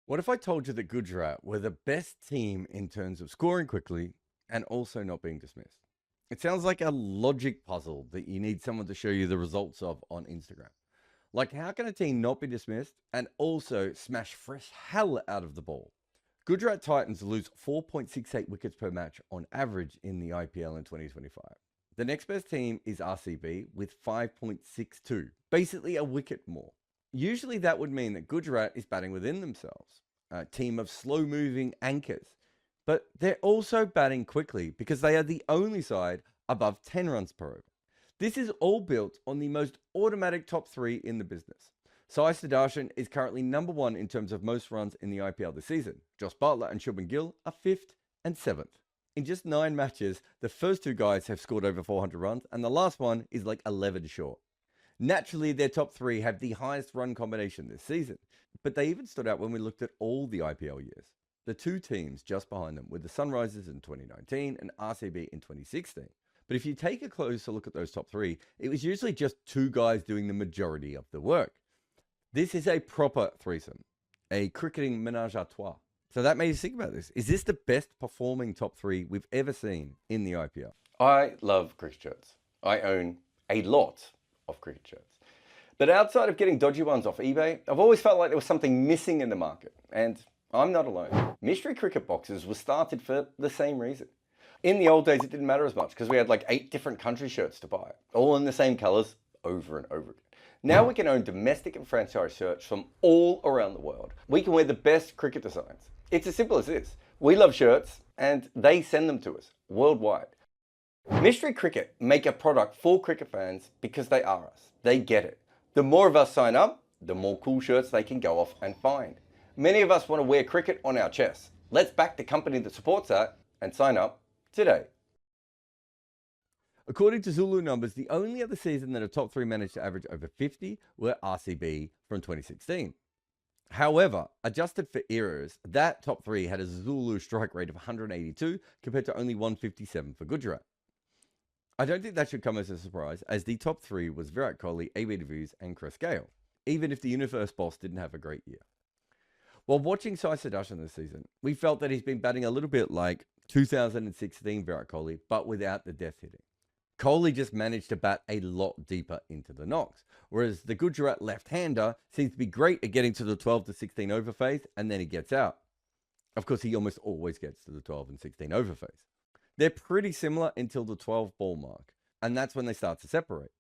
What if I told you that Gujarat were the best team in terms of scoring quickly and also not being dismissed? It sounds like a logic puzzle that you need someone to show you the results of on Instagram. Like, how can a team not be dismissed and also smash fresh hell out of the ball? Gujarat Titans lose 4.68 wickets per match on average in the IPL in 2025. The next best team is RCB with 5.62, basically a wicket more. Usually that would mean that Gujarat is batting within themselves, a team of slow-moving anchors. But they're also batting quickly because they are the only side above 10 runs per over. This is all built on the most automatic top three in the business. Sudharsan is currently number one in terms of most runs in the IPL this season. Josh Buttler and Shubman Gill are 5th and 7th. In just 9 matches, the first 2 guys have scored over 400 runs, and the last one is like 11 short. Naturally, their top 3 have the highest run combination this season, but they even stood out when we looked at all the IPL years. The 2 teams just behind them were the Sunrisers in 2019 and RCB in 2016. But if you take a closer look at those top 3, it was usually just 2 guys doing the majority of the work. This is a proper threesome, a cricketing menage a trois. So that made you think about this. Is this the best performing top 3 we've ever seen in the IPL? I love cricket shirts. I own a lot of cricket shirts. But outside of getting dodgy ones off eBay, I've always felt like there was something missing in the market. And I'm not alone. Mystery cricket boxes were started for the same reason. In the old days, it didn't matter as much because we had like 8 different country shirts to buy, all in the same colors over and over again. Now we can own domestic and franchise shirts from all around the world. We can wear the best cricket designs. It's as simple as this. We love shirts and they send them to us worldwide. Mystery Cricket make a product for cricket fans because they are us. They get it. The more of us sign up, the more cool shirts they can go off and find. Many of us want to wear cricket on our chests. Let's back the company that supports that and sign up today. According to Zulu numbers, the only other season that a top 3 managed to average over 50 were RCB from 2016. However, adjusted for errors, that top 3 had a Zulu strike rate of 182 compared to only 157 for Gujarat. I don't think that should come as a surprise, as the top 3 was Virat Kohli, AB de Villiers and Chris Gayle, even if the universe boss didn't have a great year. While watching Sudharsan this season, we felt that he's been batting a little bit like 2016 Virat Kohli, but without the death hitting. Kohli just managed to bat a lot deeper into the knocks, whereas the Gujarat left-hander seems to be great at getting to the 12 to 16 over phase, and then he gets out. Of course, he almost always gets to the 12 and 16 over phase. They're pretty similar until the 12 ball mark, and that's when they start to separate.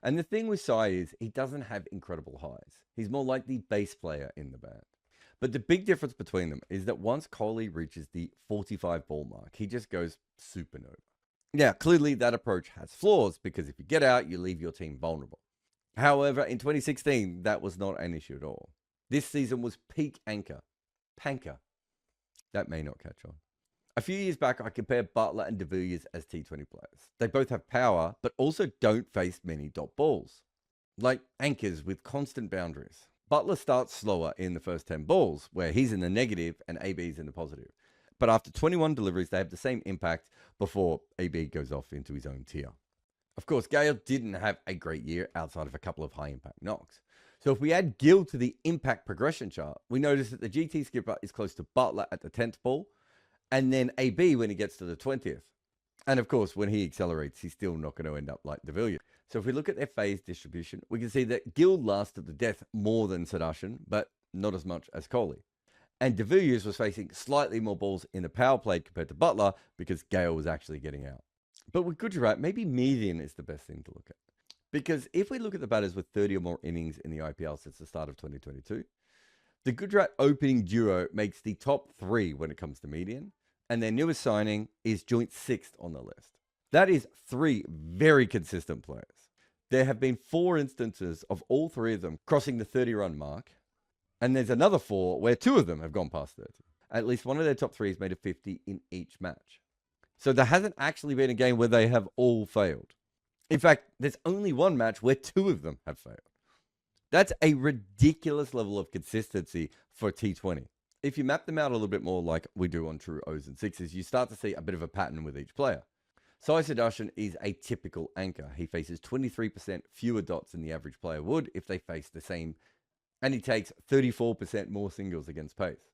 And the thing with Sai is he doesn't have incredible highs. He's more like the bass player in the band. But the big difference between them is that once Kohli reaches the 45 ball mark, he just goes supernova. Yeah, clearly that approach has flaws because if you get out, you leave your team vulnerable. However, in 2016, that was not an issue at all. This season was peak anchor. Panker. That may not catch on. A few years back, I compared Buttler and de Villiers as T20 players. They both have power, but also don't face many dot balls. Like anchors with constant boundaries. Buttler starts slower in the first 10 balls, where he's in the negative and AB's in the positive. But after 21 deliveries, they have the same impact before AB goes off into his own tier. Of course, Gayle didn't have a great year outside of a couple of high-impact knocks. So if we add Gill to the impact progression chart, we notice that the GT skipper is close to Buttler at the 10th ball, and then AB when he gets to the 20th. And of course, when he accelerates, he's still not going to end up like de Villiers. So if we look at their phase distribution, we can see that Gill lasted the death more than Sudharsan, but not as much as Kohli. And de Villiers was facing slightly more balls in the power play compared to Buttler because Gayle was actually getting out. But with Gujarat, maybe median is the best thing to look at. Because if we look at the batters with 30 or more innings in the IPL since the start of 2022, the Gujarat opening duo makes the top 3 when it comes to median, and their newest signing is joint 6th on the list. That is 3 very consistent players. There have been 4 instances of all 3 of them crossing the 30-run mark, and there's another 4 where 2 of them have gone past 30. At least one of their top 3 has made a 50 in each match. So there hasn't actually been a game where they have all failed. In fact, there's only one match where 2 of them have failed. That's a ridiculous level of consistency for T20. If you map them out a little bit more like we do on true O's and 6s, you start to see a bit of a pattern with each player. Sudharsan is a typical anchor. He faces 23% fewer dots than the average player would if they face the same and he takes 34% more singles against pace.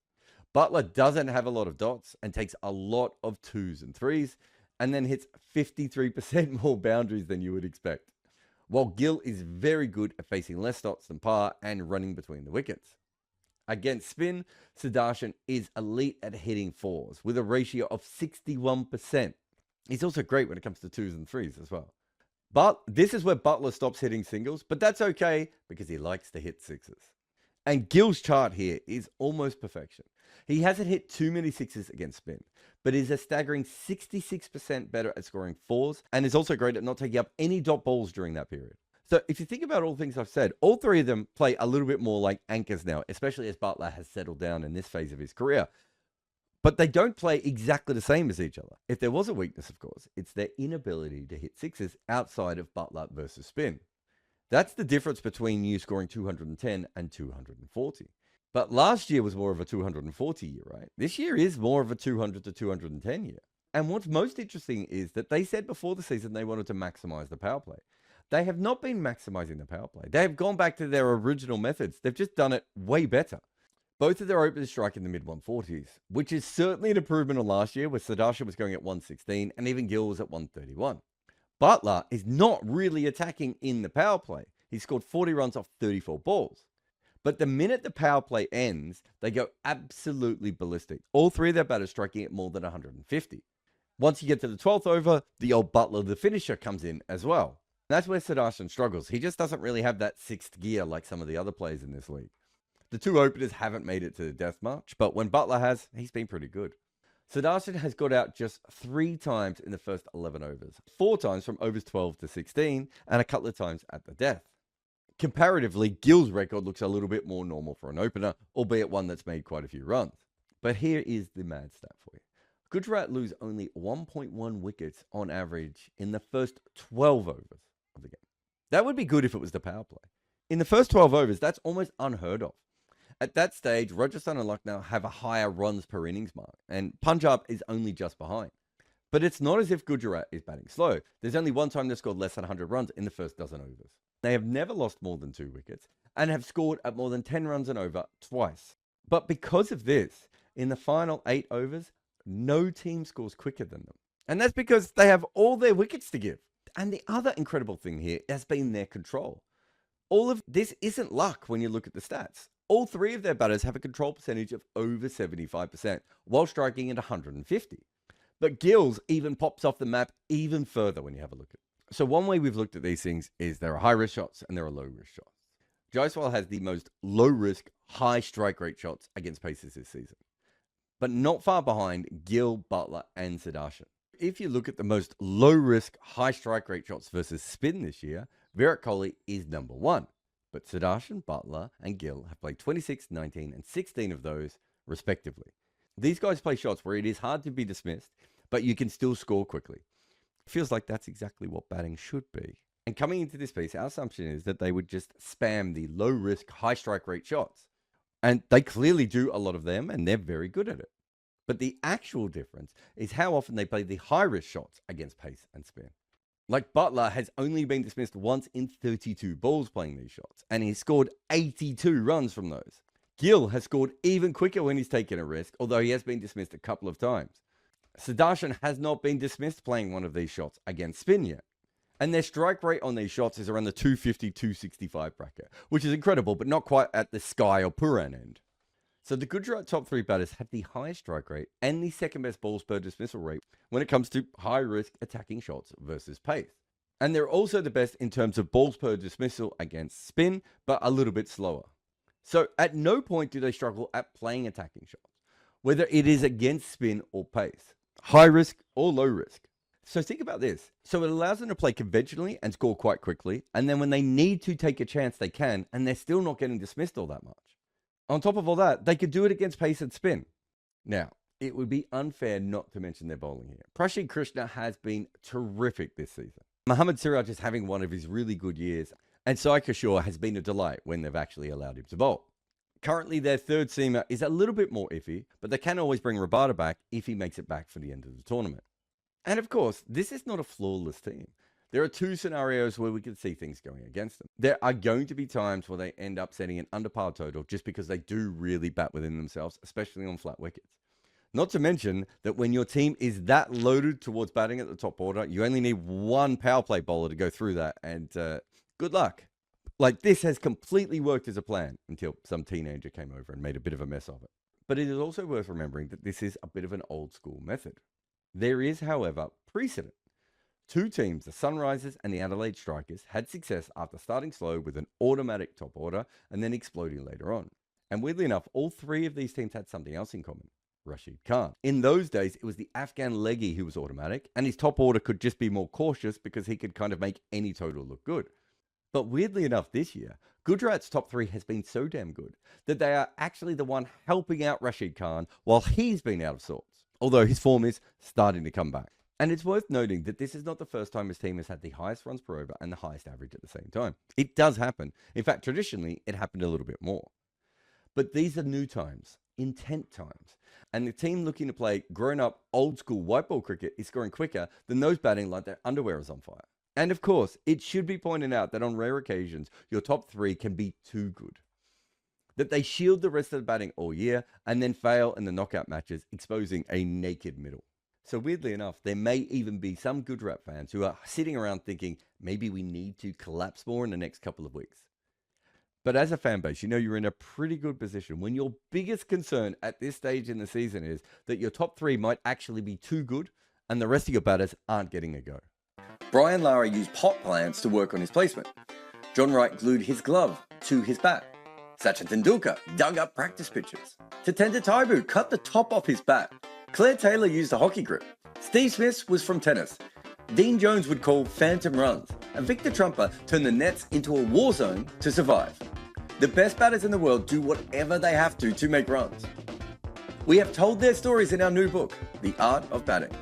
Buttler doesn't have a lot of dots and takes a lot of 2s and 3s, and then hits 53% more boundaries than you would expect. While Gill is very good at facing less dots than par and running between the wickets. Against spin, Sudharsan is elite at hitting 4s with a ratio of 61%. He's also great when it comes to 2s and 3s as well. But this is where Buttler stops hitting singles, but that's okay because he likes to hit 6s. And Gill's chart here is almost perfection. He hasn't hit too many 6s against spin, but is a staggering 66% better at scoring 4s and is also great at not taking up any dot balls during that period. So if you think about all the things I've said, all three of them play a little bit more like anchors now, especially as Buttler has settled down in this phase of his career. But they don't play exactly the same as each other. If there was a weakness, of course, it's their inability to hit 6s outside of Buttler versus spin. That's the difference between you scoring 210 and 240. But last year was more of a 240 year, right? This year is more of a 200 to 210 year. And what's most interesting is that they said before the season they wanted to maximize the power play. They have not been maximizing the power play. They have gone back to their original methods. They've just done it way better. Both of their openers strike in the mid-140s, which is certainly an improvement on last year where Sudharsan was going at 116 and even Gill was at 131. Buttler is not really attacking in the power play. He scored 40 runs off 34 balls. But the minute the power play ends, they go absolutely ballistic. All three of their batters striking at more than 150. Once you get to the 12th over, the old Buttler, the finisher, comes in as well. That's where Sudharsan struggles. He just doesn't really have that sixth gear like some of the other players in this league. The two openers haven't made it to the death march, but when Buttler has, he's been pretty good. Sudharsan has got out just 3 times in the first 11 overs, 4 times from overs 12 to 16, and a couple of times at the death. Comparatively, Gill's record looks a little bit more normal for an opener, albeit one that's made quite a few runs. But here is the mad stat for you. Gujarat lose only 1.1 wickets on average in the first 12 overs of the game. That would be good if it was the power play. In the first 12 overs, that's almost unheard of. At that stage, Rajasthan and Lucknow have a higher runs per innings mark, and Punjab is only just behind. But it's not as if Gujarat is batting slow. There's only one time they've scored less than 100 runs in the first dozen overs. They have never lost more than 2 wickets and have scored at more than 10 runs and over twice. But because of this, in the final 8 overs, no team scores quicker than them. And that's because they have all their wickets to give. And the other incredible thing here has been their control. All of this isn't luck when you look at the stats. All 3 of their batters have a control percentage of over 75%, while striking at 150. But Gill's even pops off the map even further when you have a look at it. So one way we've looked at these things is there are high-risk shots and there are low-risk shots. Jaiswal has the most low-risk, high-strike rate shots against paces this season, but not far behind Gill, Buttler, and Sudharsan. If you look at the most low-risk, high-strike rate shots versus spin this year, Virat Kohli is number 1. But Sudharsan, Buttler, and Gill have played 26, 19, and 16 of those, respectively. These guys play shots where it is hard to be dismissed, but you can still score quickly. It feels like that's exactly what batting should be. And coming into this piece, our assumption is that they would just spam the low-risk, high-strike rate shots. And they clearly do a lot of them, and they're very good at it. But the actual difference is how often they play the high-risk shots against pace and spin. Like Buttler has only been dismissed once in 32 balls playing these shots, and he's scored 82 runs from those. Gill has scored even quicker when he's taken a risk, although he has been dismissed a couple of times. Sudharsan has not been dismissed playing one of these shots against spin yet. And their strike rate on these shots is around the 250-265 bracket, which is incredible, but not quite at the Sky or Puran end. So the Gujarat top 3 batters have the highest strike rate and the second best balls per dismissal rate when it comes to high-risk attacking shots versus pace. And they're also the best in terms of balls per dismissal against spin, but a little bit slower. So at no point do they struggle at playing attacking shots, whether it is against spin or pace, high risk or low risk. So think about this. So it allows them to play conventionally and score quite quickly, and then when they need to take a chance, they can, and they're still not getting dismissed all that much. On top of all that, they could do it against pace and spin. Now, it would be unfair not to mention their bowling here. Prashid Krishna has been terrific this season. Mohammad Siraj is having one of his really good years, and Sai Kishore has been a delight when they've actually allowed him to bowl. Currently, their third seamer is a little bit more iffy, but they can always bring Rabada back if he makes it back for the end of the tournament. And of course, this is not a flawless team. There are two scenarios where we could see things going against them. There are going to be times where they end up setting an under par total just because they do really bat within themselves, especially on flat wickets. Not to mention that when your team is that loaded towards batting at the top order, you only need one power play bowler to go through that, and good luck. Like, this has completely worked as a plan until some teenager came over and made a bit of a mess of it. But it is also worth remembering that this is a bit of an old school method. There is, however, precedent. Two teams, the Sunrisers and the Adelaide Strikers, had success after starting slow with an automatic top order and then exploding later on. And weirdly enough, all three of these teams had something else in common. Rashid Khan. In those days, it was the Afghan leggy who was automatic, and his top order could just be more cautious because he could kind of make any total look good. But weirdly enough, this year, Gujarat's top three has been so damn good that they are actually the one helping out Rashid Khan while he's been out of sorts, although his form is starting to come back. And it's worth noting that this is not the first time his team has had the highest runs per over and the highest average at the same time. It does happen. In fact, traditionally, it happened a little bit more. But these are new times, intent times. And the team looking to play grown-up, old-school white ball cricket is scoring quicker than those batting like their underwear is on fire. And of course, it should be pointed out that on rare occasions, your top three can be too good. That they shield the rest of the batting all year and then fail in the knockout matches, exposing a naked middle. So weirdly enough, there may even be some Gujarat fans who are sitting around thinking, maybe we need to collapse more in the next couple of weeks. But as a fan base, you know you're in a pretty good position when your biggest concern at this stage in the season is that your top three might actually be too good and the rest of your batters aren't getting a go. Brian Lara used pot plants to work on his placement. John Wright glued his glove to his bat. Sachin Tendulkar dug up practice pitches. Tatenda Taibu cut the top off his bat. Claire Taylor used a hockey grip. Steve Smith was from tennis. Dean Jones would call phantom runs. And Victor Trumper turned the nets into a war zone to survive. The best batters in the world do whatever they have to make runs. We have told their stories in our new book, The Art of Batting.